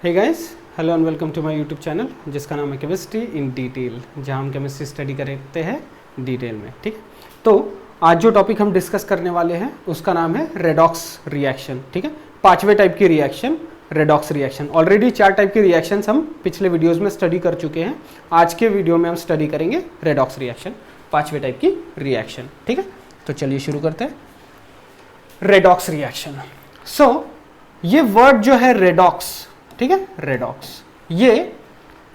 Hey guys, hello and welcome to my YouTube channel जिसका नाम है केमिस्ट्री इन डिटेल, जहां हम केमिस्ट्री स्टडी करते हैं डिटेल में। ठीक, तो आज जो टॉपिक हम डिस्कस करने वाले हैं उसका नाम है रेडॉक्स रिएक्शन। ठीक है, 5वें टाइप की reaction redox reaction. Already 4 type की रिएक्शंस हम पिछले वीडियोस में स्टडी कर चुके हैं। आज के वीडियो में हम स्टडी करेंगे रेडॉक्स रिएक्शन, 5वें टाइप की रिएक्शन। ठीक है, तो चलिए शुरू करते हैं। Redox reaction. सो ये वर्ड जो है रेडॉक्स, ठीक है, रेडॉक्स, ये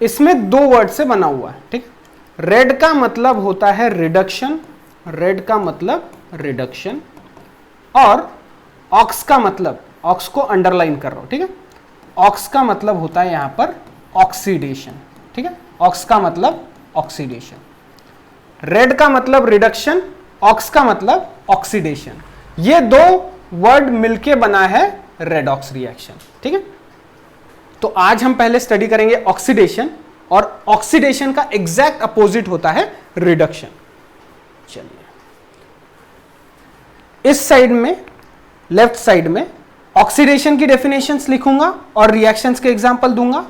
इसमें 2 वर्ड से बना हुआ है। ठीक, रेड का मतलब होता है रिडक्शन, रेड का मतलब रिडक्शन, और ऑक्स का मतलब, ऑक्स को अंडरलाइन कर रहा हूं, ठीक है, ऑक्स का मतलब होता है यहां पर ऑक्सीडेशन। ठीक है, ऑक्स का मतलब ऑक्सीडेशन। रेड का मतलब रिडक्शन, ऑक्स का मतलब ऑक्सीडेशन। ये 2 वर्ड मिलके बना है रेडॉक्स रिएक्शन। ठीक है, तो आज हम पहले स्टडी करेंगे ऑक्सीडेशन, और ऑक्सीडेशन का एग्जैक्ट अपोजिट होता है रिडक्शन। चलिए, इस साइड में, लेफ्ट साइड में ऑक्सीडेशन की डेफिनेशंस लिखूंगा और रिएक्शंस के एग्जांपल दूंगा।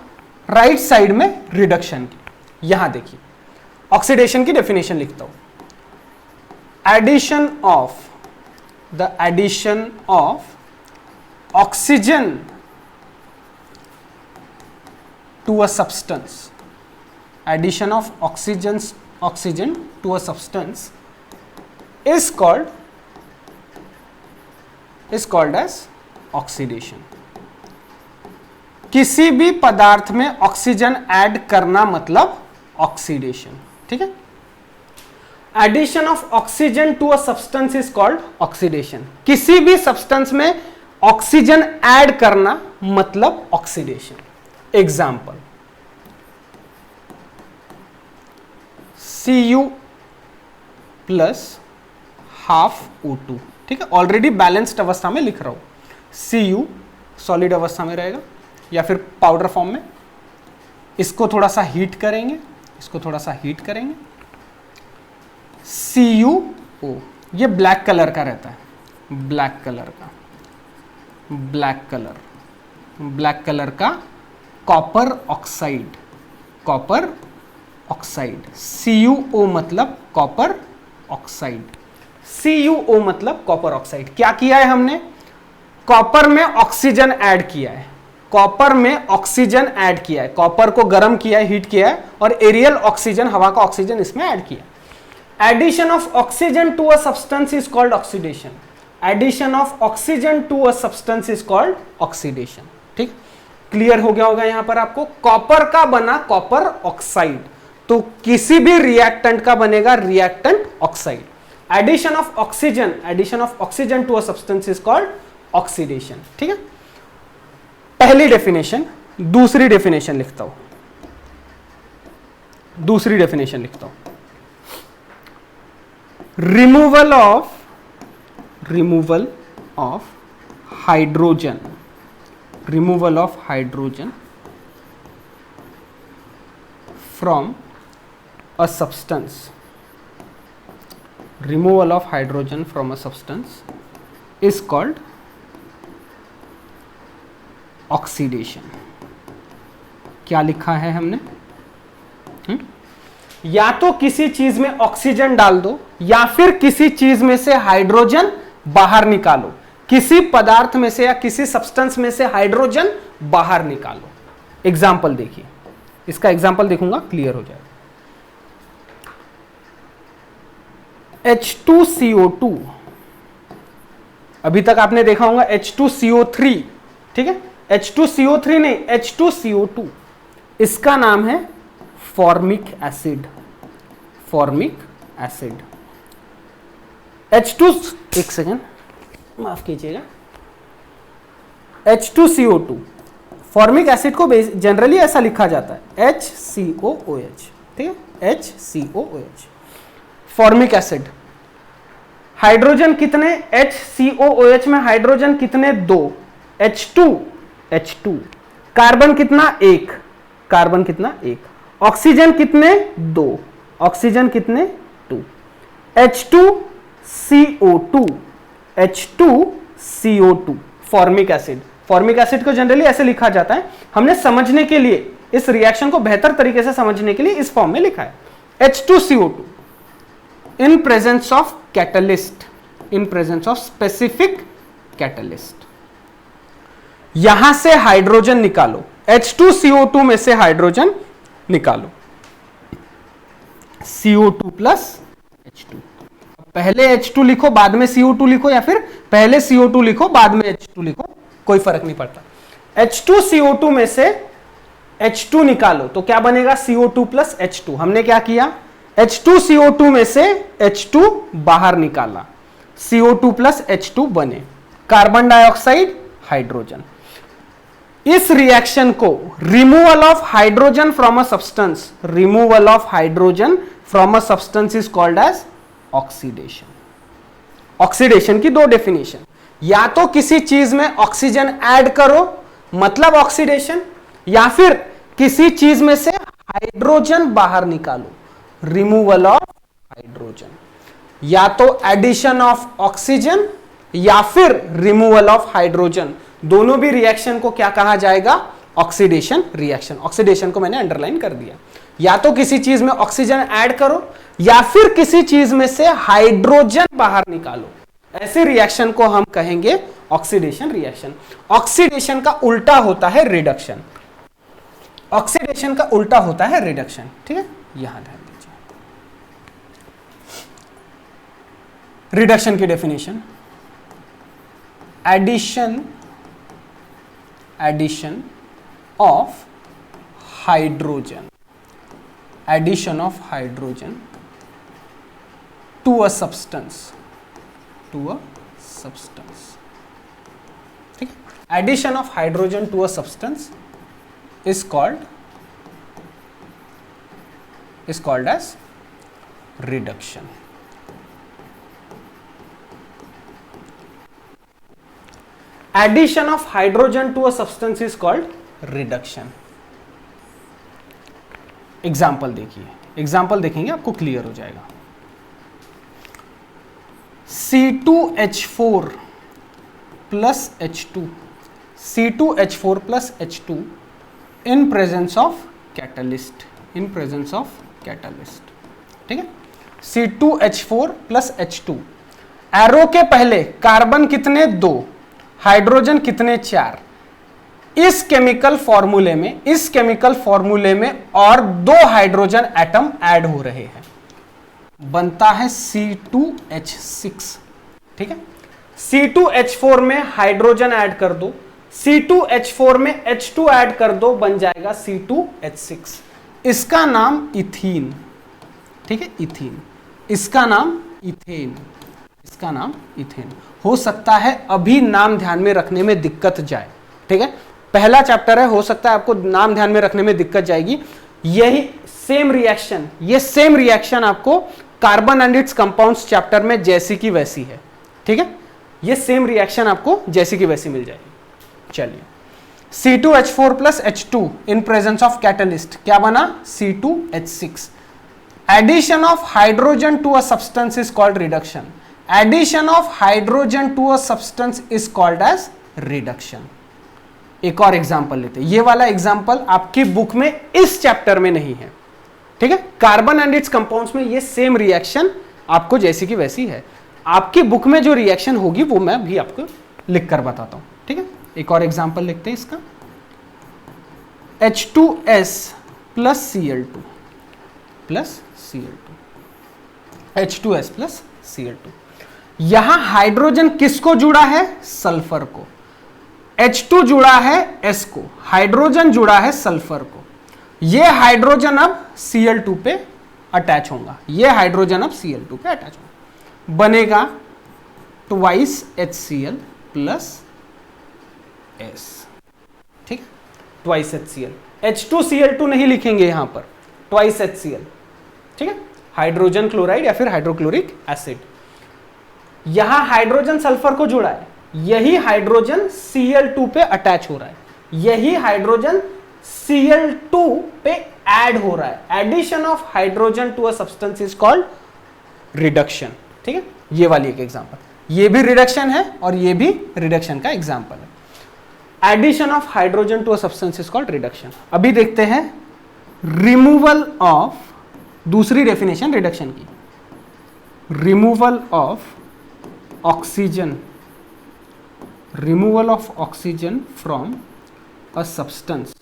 राइट साइड में रिडक्शन की। यहां देखिए, ऑक्सीडेशन की डेफिनेशन लिखता हूं। Addition of oxygen to a substance, addition of oxygen to a substance is called as oxidation। किसी भी पदार्थ में ऑक्सीजन ऐड करना मतलब ऑक्सीडेशन। ठीक है, addition of oxygen to a substance is called oxidation. किसी भी सब्सटेंस में ऑक्सीजन ऐड करना मतलब oxidation. Example, Cu plus half O2। ठीक है, ऑलरेडी बैलेंस्ड अवस्था में लिख रहा हूं। Cu सॉलिड अवस्था में रहेगा या फिर पाउडर फॉर्म में। इसको थोड़ा सा हीट करेंगे, CuO, ये ब्लैक कलर का रहता है, ब्लैक कलर का कॉपर ऑक्साइड, CuO मतलब कॉपर ऑक्साइड। क्या किया है हमने? कॉपर में ऑक्सीजन ऐड किया है, कॉपर को गर्म किया है, हीट किया है, और एरियल ऑक्सीजन, हवा का ऑक्सीजन इसमें ऐड किया। Addition of oxygen to a substance is called oxidation. ठीक, क्लियर हो गया होगा यहां पर आपको। कॉपर का बना कॉपर ऑक्साइड, तो किसी भी रिएक्टेंट का बनेगा reactant oxide. Addition of oxygen to a substance is called oxidation. ठीक है, पहली डेफिनेशन। दूसरी डेफिनेशन लिखता हूं, removal of hydrogen from a substance, is called oxidation। क्या लिखा है हमने? या तो किसी चीज में ऑक्सीजन डाल दो या फिर किसी चीज में से हाइड्रोजन बाहर निकालो। किसी पदार्थ में से या किसी सब्सटेंस में से हाइड्रोजन बाहर निकालो। एग्जाम्पल देखिए, इसका एग्जाम्पल देखूंगा, क्लियर हो जाएगा। H2CO2, अभी तक आपने देखा होगा H2CO3। ठीक है, H2CO3 नहीं, H2CO2, इसका नाम है फॉर्मिक एसिड। एक सेकेंड, माफ कीजिएगा। H2CO2, फॉर्मिक एसिड को जनरली ऐसा लिखा जाता है HCOOH। ठीक है, HCOOH, फॉर्मिक एसिड। हाइड्रोजन कितने? HCOOH में हाइड्रोजन कितने? 2, H2। कार्बन कितना? 1, ऑक्सीजन कितने? 2, ऑक्सीजन कितने? 2। H2CO2, formic acid. Formic acid को जनरली ऐसे लिखा जाता है, हमने समझने के लिए, इस रिएक्शन को बेहतर तरीके से समझने के लिए इस फॉर्म में लिखा है। H2CO2 in presence of catalyst, in presence of specific catalyst. यहां से हाइड्रोजन निकालो, H2CO2 में से हाइड्रोजन निकालो, CO2 प्लस H2। पहले H2 लिखो बाद में CO2 लिखो, या फिर पहले CO2 लिखो बाद में H2 लिखो, कोई फर्क नहीं पड़ता। H2CO2 में से H2 निकालो तो क्या बनेगा, CO2 प्लस H2। हमने क्या किया, H2CO2 में से H2 बाहर निकाला, CO2 प्लस H2 बने, कार्बन डाइऑक्साइड हाइड्रोजन। इस रिएक्शन को removal of hydrogen from a substance, removal of hydrogen from a substance is called as oxidation. Oxidation की दो डेफिनेशन, या तो किसी चीज में ऑक्सीजन ऐड करो मतलब ऑक्सीडेशन, या फिर किसी चीज में से हाइड्रोजन बाहर निकालो, रिमूवल ऑफ हाइड्रोजन। या तो एडिशन ऑफ ऑक्सीजन या फिर रिमूवल ऑफ हाइड्रोजन, दोनों भी रिएक्शन को क्या कहा जाएगा, ऑक्सीडेशन रिएक्शन। ऑक्सीडेशन को मैंने अंडरलाइन कर दिया। या तो किसी चीज में ऑक्सीजन ऐड करो या फिर किसी चीज में से हाइड्रोजन बाहर निकालो, ऐसे रिएक्शन को हम कहेंगे ऑक्सीडेशन रिएक्शन। ऑक्सीडेशन का उल्टा होता है रिडक्शन, ऑक्सीडेशन का उल्टा होता है रिडक्शन। ठीक है, यहां ध्यान दीजिए। रिडक्शन की definition, addition of hydrogen, addition of hydrogen to a substance, to a substance. ठीक है, addition of hydrogen to a substance is called as reduction. Addition of hydrogen to a substance is called reduction. Example देखिए, example देखेंगे आपको clear हो जाएगा। C2H4 plus H2, C2H4 plus H2 in presence of catalyst, in presence of catalyst। ठीक है, C2H4 plus H2, arrow के पहले carbon कितने, 2, हाइड्रोजन कितने, 4। इस केमिकल फॉर्मूले में, इस केमिकल फॉर्मूले में और 2 हाइड्रोजन एटम ऐड हो रहे हैं, बनता है C2H6। ठीक है, C2H4 में हाइड्रोजन ऐड कर दो, C2H4 में H2 ऐड कर दो, बन जाएगा C2H6। इसका नाम इथीन। ठीक है, इथीन, इसका नाम इथेन, इसका नाम इथेन। हो सकता है अभी नाम ध्यान में रखने में दिक्कत जाए। ठीक है, पहला चैप्टर है, हो सकता है आपको नाम ध्यान में रखने में दिक्कत जाएगी। यही सेम रिएक्शन, ये सेम रिएक्शन आपको carbon and it's compounds chapter में जैसी की वैसी है। ठीक है, ये सेम रिएक्शन आपको जैसी की वैसी मिल जाएगी। चलिए, C2H4 plus H2 in presence of catalyst क्या बना, C2H6। Addition of hydrogen to a substance is called reduction. Addition of hydrogen to a substance is called as reduction. एक और एग्जांपल लेते हैं, ये वाला एग्जांपल आपकी बुक में इस चैप्टर में नहीं है। ठीक है, कार्बन एंड इट्स कंपाउंड्स में ये सेम रिएक्शन आपको जैसी की वैसी है। आपकी बुक में जो रिएक्शन होगी वो मैं भी आपको लिख कर बताता हूं। ठीक है, एक और एग्जांपल लिखते हैं इसका, H2S plus Cl2 plus Cl2, H2S plus Cl2। यहां हाइड्रोजन किसको जुड़ा है, सल्फर को। H2 जुड़ा है S को, हाइड्रोजन जुड़ा है सल्फर को। ये हाइड्रोजन अब Cl2 पे अटैच होगा, ये हाइड्रोजन अब Cl2 पे अटैच होगा, बनेगा ट्वाइस HCl प्लस S। ठीक, ट्वाइस HCl, H2Cl2 नहीं लिखेंगे यहां पर, ट्वाइस HCl। ठीक है, हाइड्रोजन क्लोराइड या फिर हाइड्रोक्लोरिक एसिड। यहां हाइड्रोजन सल्फर को जुड़ा है, यही हाइड्रोजन Cl2 पे अटैच हो रहा है, यही हाइड्रोजन Cl2 पे ऐड हो रहा है। Addition of hydrogen to a substance is called reduction. ठीक है, ये वाली एक एग्जांपल, ये भी रिडक्शन है और ये भी रिडक्शन का एग्जांपल है। Addition of hydrogen to a substance is called reduction. अभी देखते हैं रिमूवल ऑफ, दूसरी डेफिनेशन रिडक्शन की, removal of oxygen, removal of oxygen from a substance.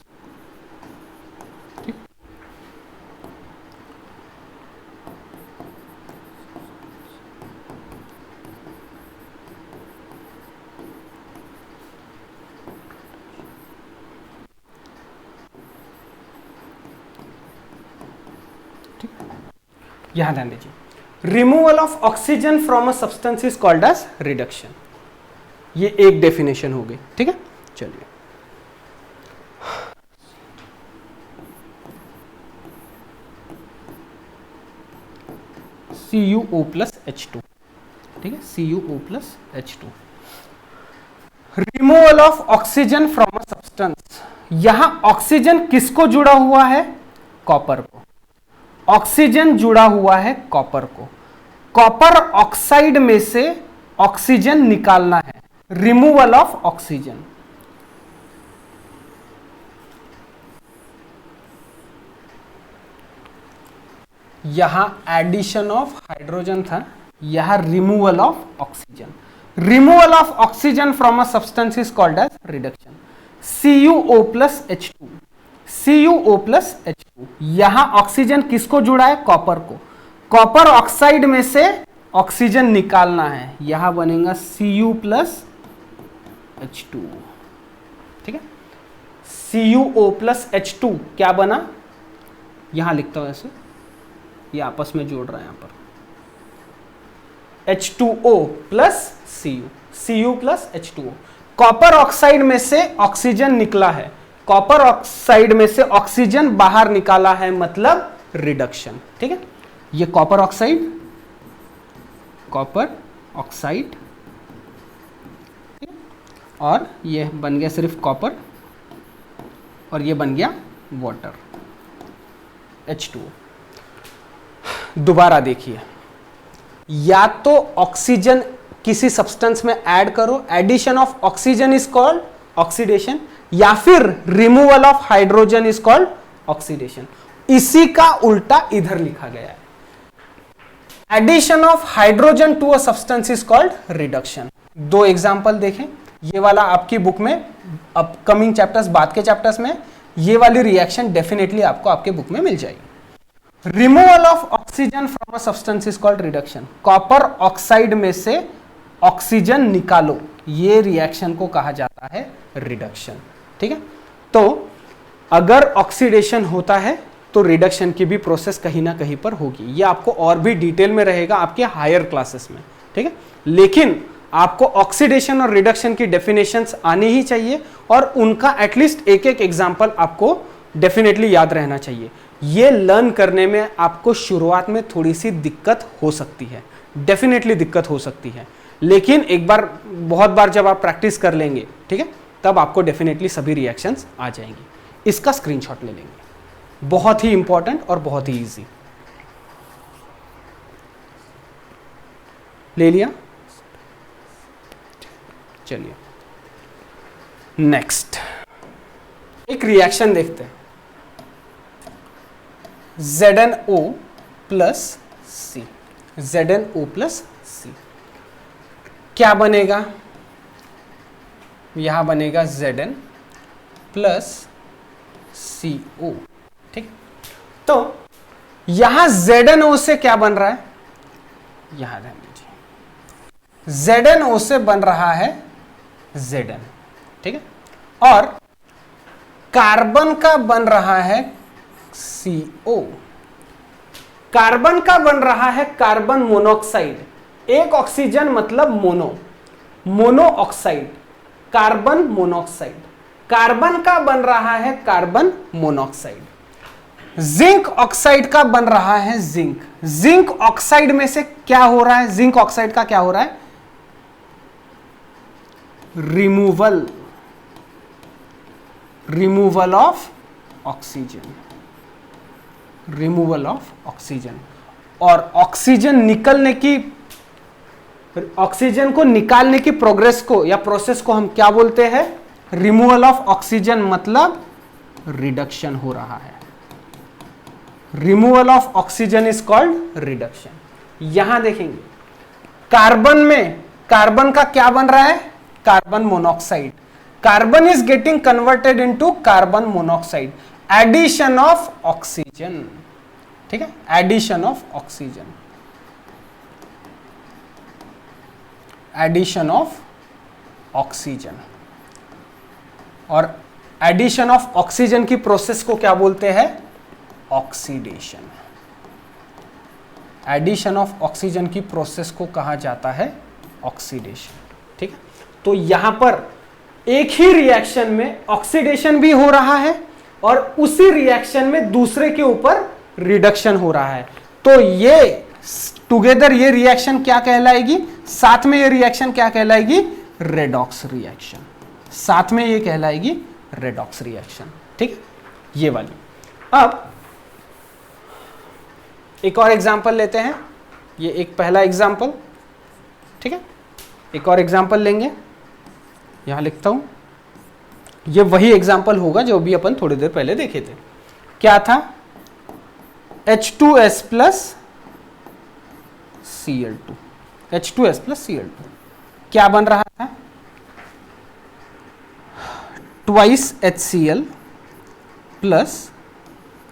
यहां ध्यान दीजिए, removal of oxygen from a substance is called as reduction. ये एक डेफिनेशन हो गई, ठीक है। चलिए CuO प्लस H2, ठीक है, CuO plus H2, removal of oxygen from a substance. यहां ऑक्सीजन किसको जुड़ा हुआ है? कॉपर को। ऑक्सीजन जुड़ा हुआ है कॉपर को। कॉपर ऑक्साइड में से ऑक्सीजन निकालना है, रिमूवल ऑफ ऑक्सीजन। यहां एडिशन ऑफ हाइड्रोजन था, यहां removal of oxygen. Removal of oxygen from a substance is called as reduction. CuO plus H2, CuO plus H2। यहां ऑक्सीजन किसको जुड़ा है? कॉपर को। कॉपर ऑक्साइड में से ऑक्सीजन निकालना है, यहां बनेगा Cu प्लस H2, ठीक है। CuO प्लस H2 क्या बना? यहां लिखता हूं ऐसे, ये आपस में जोड़ रहा है यहां पर, H2O plus Cu plus H2O। Copper oxide में से ऑक्सीजन निकला है, कॉपर ऑक्साइड में से ऑक्सीजन बाहर निकाला है, मतलब रिडक्शन, ठीक है। ये कॉपर ऑक्साइड, और ये बन गया सिर्फ कॉपर, और ये बन गया वाटर, H2O। दोबारा देखिए, या तो ऑक्सीजन किसी सब्सटेंस में ऐड करो, addition of oxygen is called oxidation, या फिर removal of hydrogen is called oxidation. इसी का उल्टा इधर लिखा गया है, addition of hydrogen to a substance is called reduction. दो एग्जांपल देखें, ये वाला आपकी बुक में अपकमिंग चैप्टर्स, बाद के चैप्टर्स में ये वाली रिएक्शन डेफिनेटली आपको आपके बुक में मिल जाएगी। Removal of oxygen from a substance is called reduction. Copper oxide में से ऑक्सीजन निकालो, ये रिएक्शन को कहा जाता है रिडक्शन, ठीक है। तो अगर ऑक्सीडेशन होता है तो रिडक्शन की भी प्रोसेस कहीं ना कहीं पर होगी। ये आपको और भी डिटेल में रहेगा आपके हायर क्लासेस में, ठीक है। लेकिन आपको ऑक्सीडेशन और रिडक्शन की डेफिनेशंस आनी ही चाहिए, और उनका एटलीस्ट एक एक एग्जांपल आपको डेफिनेटली याद रहना चाहिए। ये लर्न करने में आपको शुरुआत में थोड़ी सी दिक्कत हो सकती है, डेफिनेटली दिक्कत हो सकती है, लेकिन एक बार, बहुत बार जब आप प्रैक्टिस कर लेंगे, ठीक है, तब आपको डेफिनेटली सभी रिएक्शंस आ जाएंगी। इसका स्क्रीनशॉट ले लेंगे, बहुत ही इंपॉर्टेंट और बहुत ही इजी। ले लिया? चलिए नेक्स्ट एक रिएक्शन देखते हैं, ZnO plus C, ZnO plus C क्या बनेगा? यहां बनेगा Zn प्लस CO, ठीक। तो यहां ZnO से क्या बन रहा है? यहां ध्यान दीजिए, ZnO से बन रहा है Zn, ठीक है, और कार्बन का बन रहा है CO। कार्बन का बन रहा है कार्बन मोनोऑक्साइड। एक ऑक्सीजन मतलब mono oxide, carbon monoxide. Carbon का बन रहा है कार्बन मोनोऑक्साइड। जिंक ऑक्साइड का बन रहा है जिंक। जिंक ऑक्साइड में से क्या हो रहा है? जिंक ऑक्साइड का क्या हो रहा है? Removal of oxygen, removal of oxygen. और ऑक्सीजन निकलने की, ऑक्सीजन को निकालने की प्रोग्रेस को या प्रोसेस को हम क्या बोलते हैं? रिमूवल ऑफ ऑक्सीजन मतलब रिडक्शन हो रहा है। Removal of oxygen is called reduction. यहां देखेंगे कार्बन में, कार्बन का क्या बन रहा है, carbon monoxide. Carbon is getting converted into carbon monoxide, addition of oxygen, ठीक है, addition of oxygen, addition of oxygen. और एडिशन ऑफ ऑक्सीजन की प्रोसेस को क्या बोलते हैं, ऑक्सीडेशन। एडिशन ऑफ ऑक्सीजन की प्रोसेस को कहा जाता है ऑक्सीडेशन, ठीक है। तो यहां पर एक ही रिएक्शन में ऑक्सीडेशन भी हो रहा है और उसी रिएक्शन में दूसरे के ऊपर रिडक्शन हो रहा है। तो ये टुगेदर ये रिएक्शन क्या कहलाएगी, साथ में ये रिएक्शन क्या कहलाएगी, रेडॉक्स रिएक्शन। साथ में ये कहलाएगी रेडॉक्स रिएक्शन, ठीक, ये वाली। अब एक और एग्जांपल लेते हैं, ये एक पहला एग्जांपल, ठीक है। एक और एग्जांपल लेंगे, यहां लिखता हूं, ये वही एग्जांपल होगा जो भी अपन थोड़ी देर पहले देखे थे। क्या था, H2S plus Cl2, H2S plus Cl2 क्या बन रहा था, ट्वाइस HCl प्लस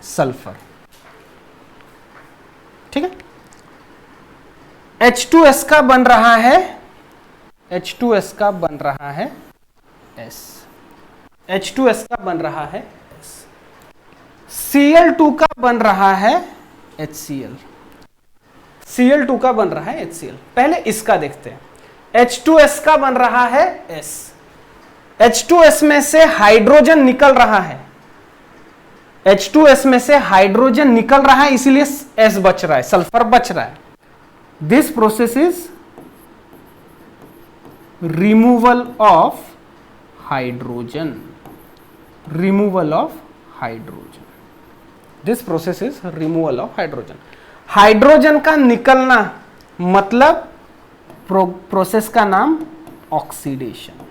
सल्फर, ठीक है। H2S का बन रहा है, H2S का बन रहा है S, H2S का बन रहा है S, Cl2 का बन रहा है HCl, Cl2 का बन रहा है HCl। पहले इसका देखते हैं। H2S का बन रहा है S, H2S में से हाइड्रोजन निकल रहा है, H2S में से हाइड्रोजन निकल रहा है, इसीलिए S बच रहा है, सल्फर बच रहा है। This process is removal of hydrogen, removal of hydrogen, this process is removal of hydrogen. Hydrogen का निकलना मतलब प्रोसेस का नाम ऑक्सीडेशन,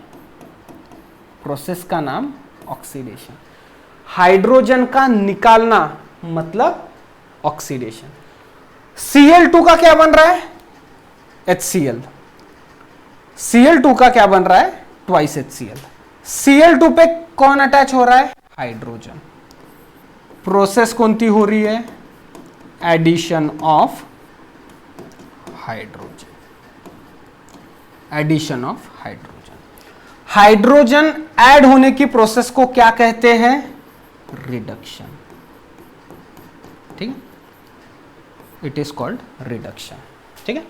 प्रोसेस का नाम ऑक्सीडेशन। हाइड्रोजन का निकालना मतलब ऑक्सीडेशन। Cl2 का क्या बन रहा है, HCl, Cl2 का क्या बन रहा है, ट्वाइस HCl। Cl2 पे कौन अटैच हो रहा है, हाइड्रोजन। प्रोसेस कौन सी हो रही है, addition of hydrogen, addition of hydrogen. Hydrogen add होने की प्रोसेस को क्या कहते हैं, रिडक्शन, ठीक है, इट इज कॉल्ड रिडक्शन, ठीक है।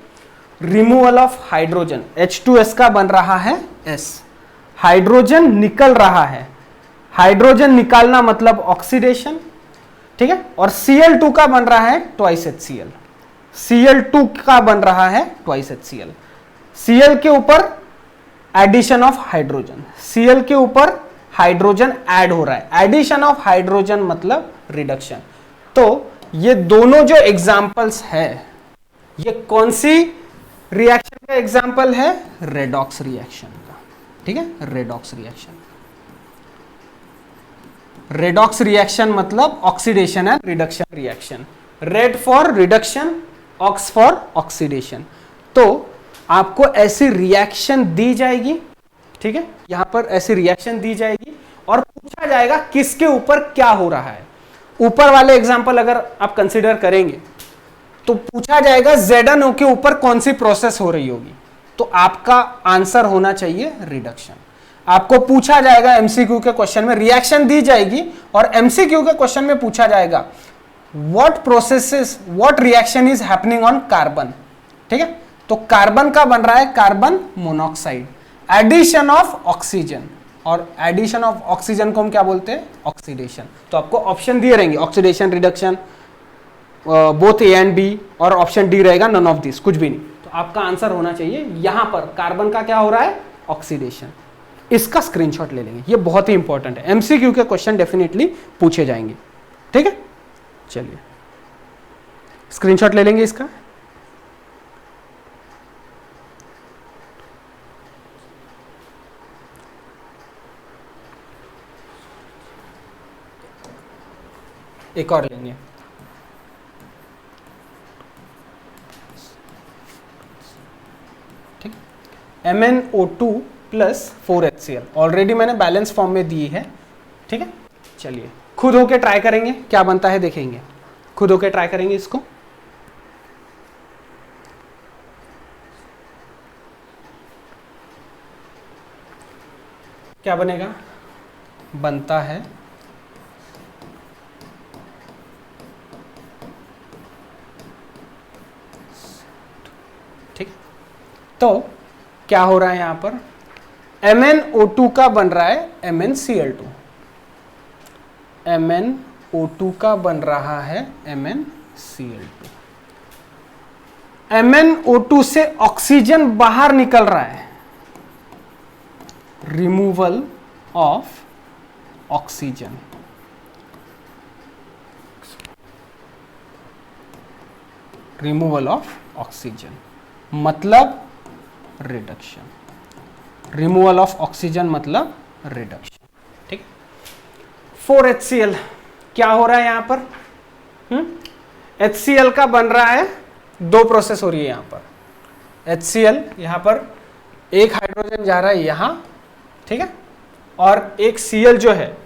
रिमूवल ऑफ हाइड्रोजन, H2S का बन रहा है S, हाइड्रोजन निकल रहा है, हाइड्रोजन निकालना मतलब ऑक्सीडेशन, ठीक है। और Cl2 का बन रहा है ट्वाइस HCl, Cl2 का बन रहा है ट्वाइस HCl। Cl के ऊपर एडिशन ऑफ हाइड्रोजन, Cl के ऊपर हाइड्रोजन ऐड हो रहा है, एडिशन ऑफ हाइड्रोजन मतलब रिडक्शन। तो ये दोनों जो एग्जांपल्स है, ये कौन सी रिएक्शन का एग्जांपल है, रेडॉक्स रिएक्शन का, ठीक है, रेडॉक्स रिएक्शन। रेडॉक्स रिएक्शन मतलब oxidation and reduction reaction. Red for reduction, ox for oxidation. तो आपको ऐसी रिएक्शन दी जाएगी, ठीक है, यहां पर ऐसी रिएक्शन दी जाएगी और पूछा जाएगा किसके ऊपर क्या हो रहा है। ऊपर वाले एग्जांपल अगर आप कंसीडर करेंगे तो पूछा जाएगा ZnO के ऊपर कौन सी प्रोसेस हो रही होगी, तो आपका आंसर होना चाहिए रिडक्शन। आपको पूछा जाएगा एमसीक्यू के क्वेश्चन में, रिएक्शन दी जाएगी और एमसीक्यू के क्वेश्चन में पूछा जाएगा what processes, what reaction is happening on carbon, ठीक है। तो कार्बन का बन रहा है carbon monoxide, addition of oxygen, और एडिशन ऑफ ऑक्सीजन को हम क्या बोलते हैं, ऑक्सीडेशन। तो आपको ऑप्शन दिए रहेंगे, oxidation, reduction, both A and B, और ऑप्शन डी रहेगा नन ऑफ दिस, कुछ भी नहीं। तो आपका आंसर होना चाहिए यहां पर कार्बन का क्या हो रहा है, ऑक्सीडेशन। इसका स्क्रीनशॉट ले लेंगे, ये बहुत ही इंपॉर्टेंट है, एमसीक्यू के क्वेश्चन डेफिनेटली पूछे जाएंगे, ठीक है। चलिए स्क्रीनशॉट ले लेंगे इसका। एक और लेंगे, ठीक, MnO2 प्लस 4HCl। ऑलरेडी मैंने बैलेंस फॉर्म में दी है, ठीक है। चलिए खुद होके ट्राई करेंगे क्या बनता है, देखेंगे, खुद होके ट्राई करेंगे इसको। क्या बनेगा, बनता है ठीक। तो क्या हो रहा है यहां पर, MnO2 का बन रहा है MnCl2, MnO2 का बन रहा है MnCl2। MnO2 से ऑक्सीजन बाहर निकल रहा है, removal of oxygen, removal of oxygen मतलब रिडक्शन, रिमूवल ऑफ ऑक्सीजन मतलब रिडक्शन, ठीक। 4HCl क्या हो रहा है यहां पर, HCl का बन रहा है, दो प्रोसेस हो रही है यहां पर। HCl यहां पर एक हाइड्रोजन जा रहा है यहां, ठीक है, और एक Cl जो है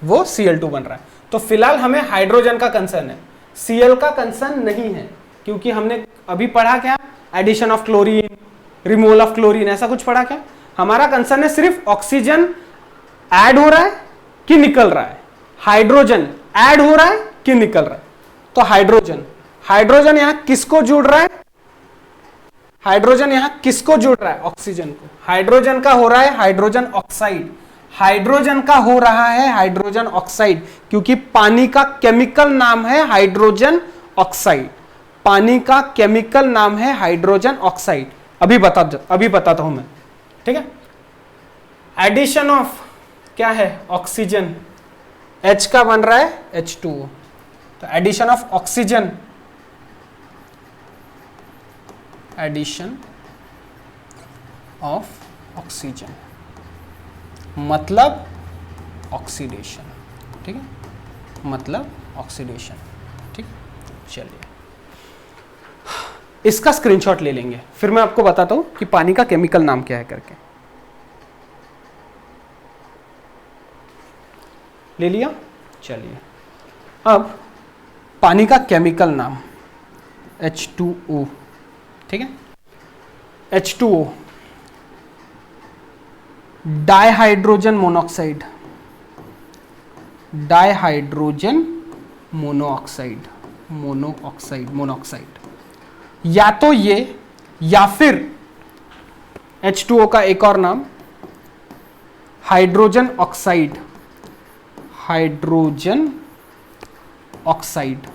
वो Cl2 बन रहा है। तो फिलहाल हमें हाइड्रोजन का कंसर्न है, Cl का कंसर्न नहीं है, क्योंकि हमने अभी पढ़ा क्या, addition of chlorine, removal of chlorine, ऐसा कुछ पढ़ा क्या। हमारा कंसर्न है सिर्फ ऑक्सीजन ऐड हो रहा है कि निकल रहा है, हाइड्रोजन ऐड हो रहा है कि निकल रहा है। तो हाइड्रोजन, हाइड्रोजन यहां किसको जोड़ रहा है, हाइड्रोजन यहां किसको जोड़ रहा है, ऑक्सीजन को। हाइड्रोजन का हो रहा है हाइड्रोजन ऑक्साइड, हाइड्रोजन का हो रहा है हाइड्रोजन ऑक्साइड, क्योंकि पानी का केमिकल नाम है हाइड्रोजन ऑक्साइड, पानी का केमिकल नाम है हाइड्रोजन ऑक्साइड। अभी बताता हूं मैं, ठीक है। एडिशन ऑफ क्या है, ऑक्सीजन, H का बन रहा है H2O, तो addition of oxygen, addition of oxygen मतलब ऑक्सीडेशन, ठीक है, मतलब ऑक्सीडेशन, ठीक। चलिए इसका स्क्रीनशॉट ले लेंगे, फिर मैं आपको बताता हूं कि पानी का केमिकल नाम क्या है करके। ले लिया, चलिए अब पानी का केमिकल नाम H2O, ठीक है, H2O dihydrogen monoxide, dihydrogen monoxide, monoxide, या तो ये या फिर H2O का एक और नाम हाइड्रोजन ऑक्साइड, हाइड्रोजन ऑक्साइड,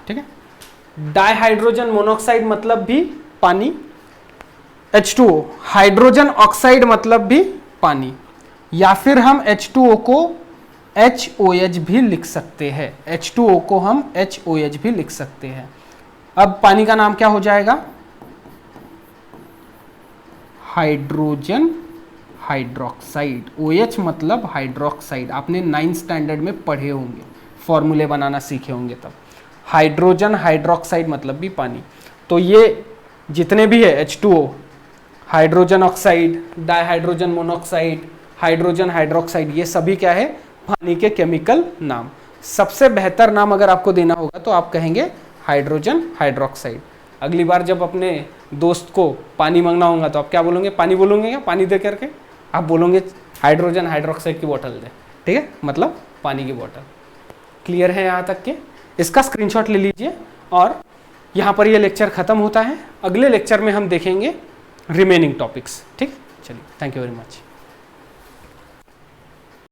ठीक है। डाइहाइड्रोजन मोनोऑक्साइड मतलब भी पानी, H2O हाइड्रोजन ऑक्साइड मतलब भी पानी, या फिर हम H2O को HOH भी लिख सकते हैं, H2O को हम HOH भी लिख सकते हैं। अब पानी का नाम क्या हो जाएगा, हाइड्रोजन हाइड्रोक्साइड, OH मतलब हाइड्रोक्साइड, आपने 9th स्टैंडर्ड में पढ़े होंगे, फॉर्मूले बनाना सीखे होंगे तब। हाइड्रोजन हाइड्रोक्साइड मतलब भी पानी। तो ये जितने भी है H2O, hydrogen oxide, dihydrogen monoxide, hydrogen hydroxide, ये सभी क्या है, पानी के केमिकल नाम। सबसे बेहतर नाम अगर आपको देना होगा तो आप कहेंगे हाइड्रोजन हाइड्रोक्साइड। अगली बार जब अपने दोस्त को पानी मांगना होगा तो आप क्या बोलोगे, पानी बोलोगे क्या, पानी दे करके, आप बोलोगे हाइड्रोजन हाइड्रोक्साइड की बोतल दे, ठीक है, मतलब पानी की बोतल। क्लियर है यहाँ तक के, इसका स्क्रीनशॉट ले लीजिए। और यहाँ पर ये लेक्चर खत्म होता है, अगले लेक्चर में हम देखेंगे रिमेनिंग टॉपिक्स, ठीक। चलिए, थैंक यू वेरी मच।